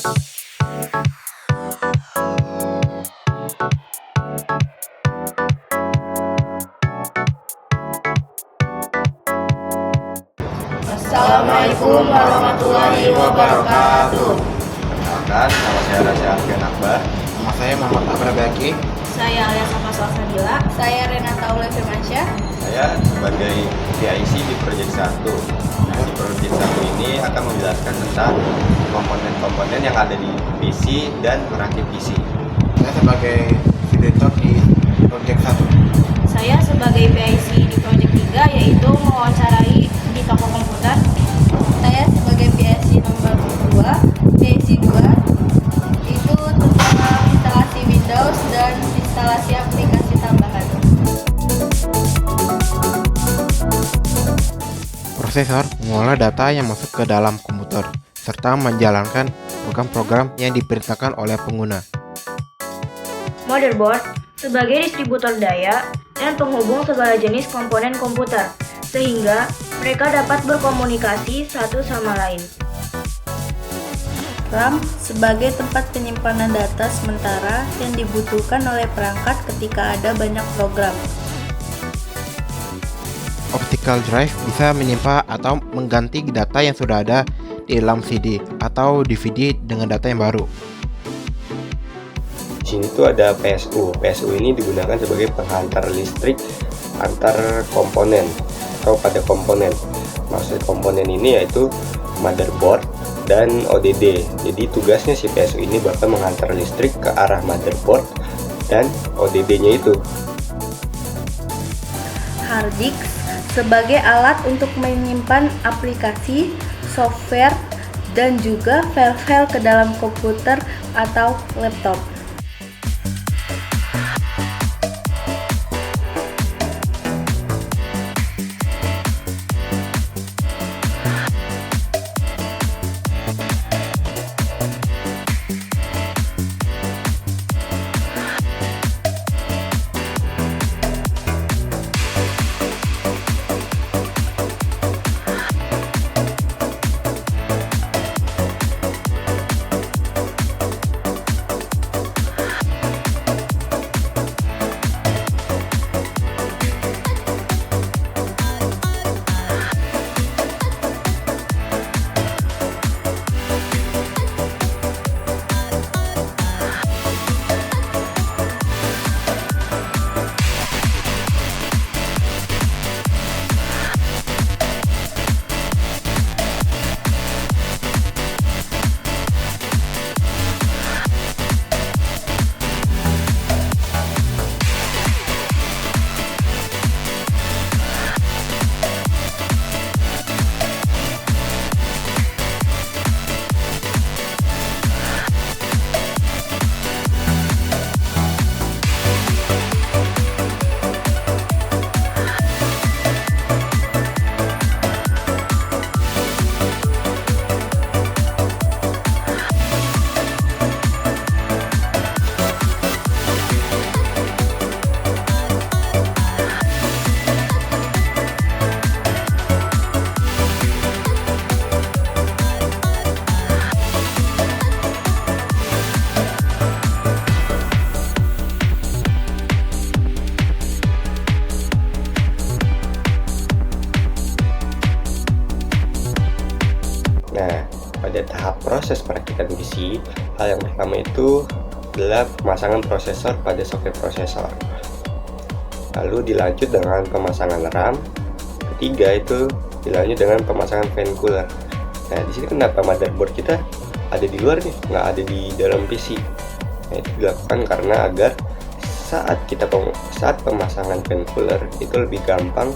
Assalamualaikum warahmatullahi wabarakatuh. Perkenalkan, nama saya Raja Alfian Akbar. Nama saya Muhammad Akbar Baki. Saya Alia Salsabila. Saya Renata Ule Firmansyah. Saya sebagai PIC di Project 1. Di Project 1 ini akan menjelaskan tentang komponen-komponen yang ada di PC dan merakit PC. Saya sebagai editor di Project 1. Saya sebagai PIC di Project 3, yaitu mewawancarai di toko komputer. Saya sebagai PIC nomor 2, PIC 2, itu tentang instalasi Windows dan instalasi aplikasi tambahan. Prosesor mengolah data yang masuk ke dalam komputer serta menjalankan program-program yang diperintahkan oleh pengguna. Motherboard sebagai distributor daya dan penghubung segala jenis komponen komputer, sehingga mereka dapat berkomunikasi satu sama lain. RAM sebagai tempat penyimpanan data sementara yang dibutuhkan oleh perangkat ketika ada banyak program. Optical drive bisa menyimpan atau mengganti data yang sudah ada di dalam CD atau DVD dengan data yang baru. Di sini tuh ada PSU. PSU ini digunakan sebagai penghantar listrik antar komponen atau pada komponen. Maksud komponen ini yaitu motherboard dan ODD. Jadi tugasnya si PSU ini bakal menghantar listrik ke arah motherboard dan ODD-nya itu. Hard disk sebagai alat untuk menyimpan aplikasi, software, dan juga file-file ke dalam komputer atau laptop. Nah, pada tahap proses perakitan PC, hal yang pertama itu adalah pemasangan prosesor pada soket prosesor. Lalu dilanjut dengan pemasangan RAM. Ketiga itu dilanjut dengan pemasangan fan cooler. Nah, di sini kenapa motherboard kita ada di luar nih, nggak ada di dalam PC? Nah, itu dilakukan karena agar saat pemasangan fan cooler itu lebih gampang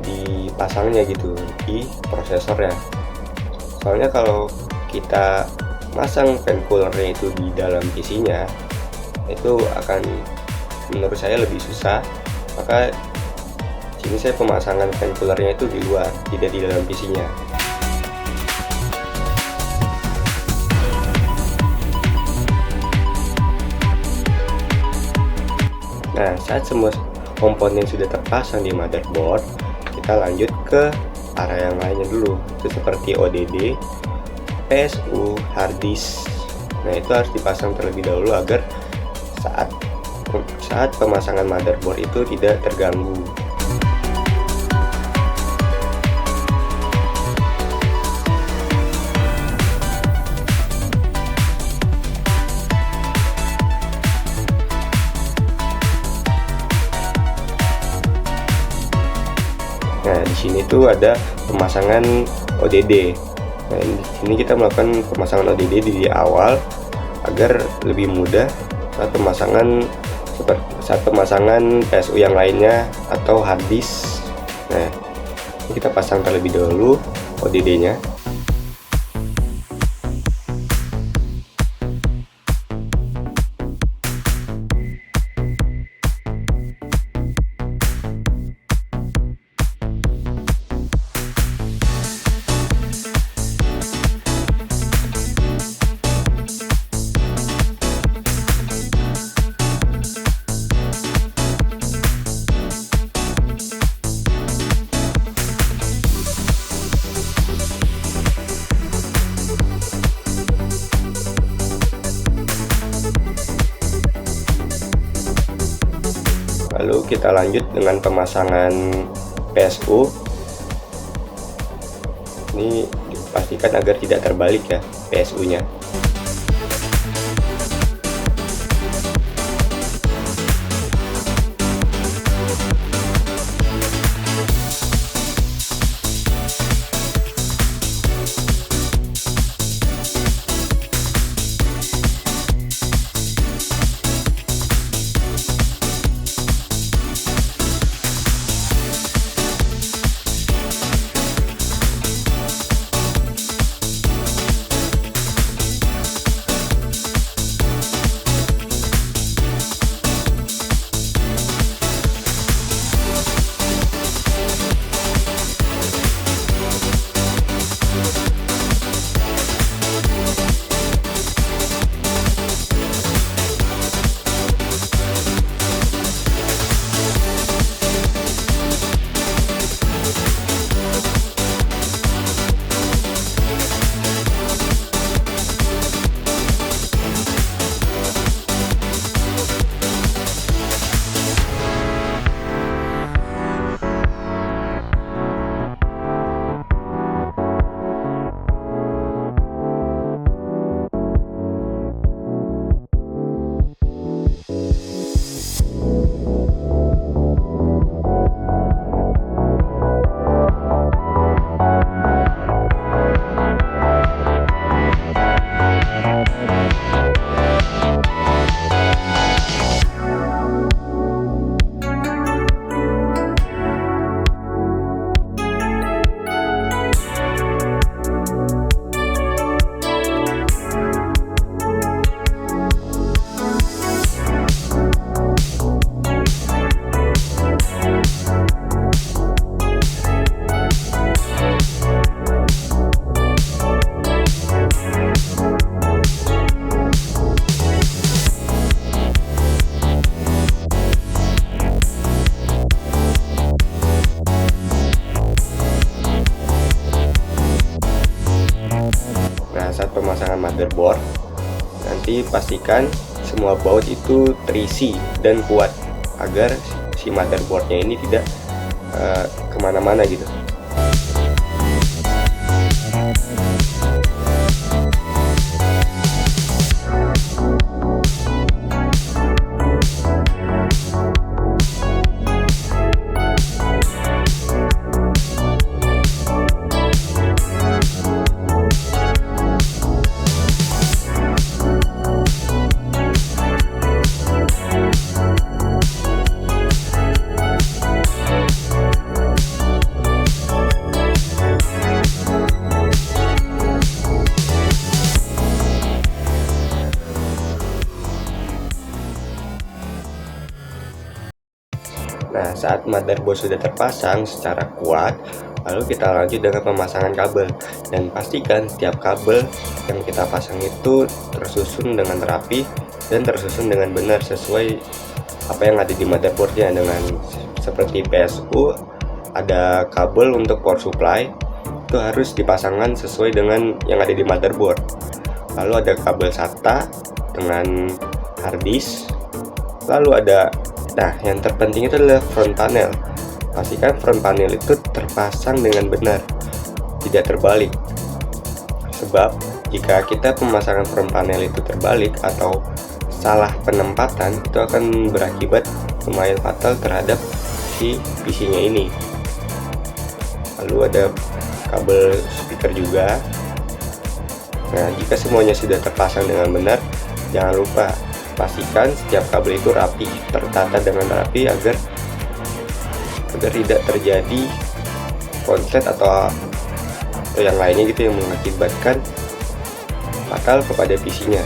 dipasangnya gitu di prosesornya. Soalnya kalau kita masang fan coolernya itu di dalam PC-nya, itu akan menurut saya lebih susah. Maka sini saya pemasangan fan coolernya itu di luar, tidak di dalam PC-nya. Nah, saat semua komponen sudah terpasang di motherboard, kita lanjut ke area yang lainnya dulu. Itu seperti ODD, PSU, hard disk, Nah, itu harus dipasang terlebih dahulu agar saat pemasangan motherboard itu tidak terganggu. Nah, di sini tuh ada pemasangan ODD. Nah, di sini kita melakukan pemasangan ODD di awal agar lebih mudah saat pemasangan PSU yang lainnya atau hard disk. Nah, ini kita pasang terlebih dahulu ODD-nya. Lalu kita lanjut dengan pemasangan PSU. Ini dipastikan agar tidak terbalik ya PSU-nya. Saat pemasangan motherboard, nanti pastikan semua baut itu terisi dan kuat agar si motherboardnya ini tidak kemana-mana gitu. Nah, saat motherboard sudah terpasang secara kuat, lalu kita lanjut dengan pemasangan kabel. Dan pastikan setiap kabel yang kita pasang itu tersusun dengan rapi dan tersusun dengan benar sesuai apa yang ada di motherboardnya. Dengan seperti PSU, ada kabel untuk power supply, itu harus dipasangkan sesuai dengan yang ada di motherboard. lalu ada kabel SATA dengan hard disk, lalu ada, yang terpenting itu adalah front panel. Pastikan front panel itu terpasang dengan benar, tidak terbalik. Sebab jika kita pemasangan front panel itu terbalik atau salah penempatan, itu akan berakibat lumayan fatal terhadap si PC-nya ini. Lalu ada kabel speaker juga. Nah, jika semuanya sudah terpasang dengan benar, jangan lupa pastikan setiap kabel itu rapi, tertata dengan rapi agar tidak terjadi konslet atau yang lainnya gitu yang mengakibatkan fatal kepada PC-nya.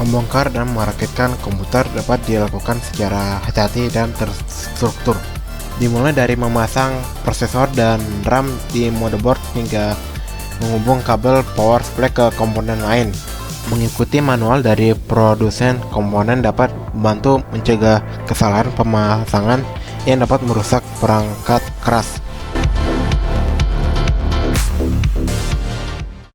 Membongkar dan merakitkan komputer dapat dilakukan secara hati-hati dan terstruktur. Dimulai dari memasang prosesor dan RAM di motherboard hingga menghubung kabel power supply ke komponen lain. Mengikuti manual dari produsen komponen dapat membantu mencegah kesalahan pemasangan yang dapat merusak perangkat keras.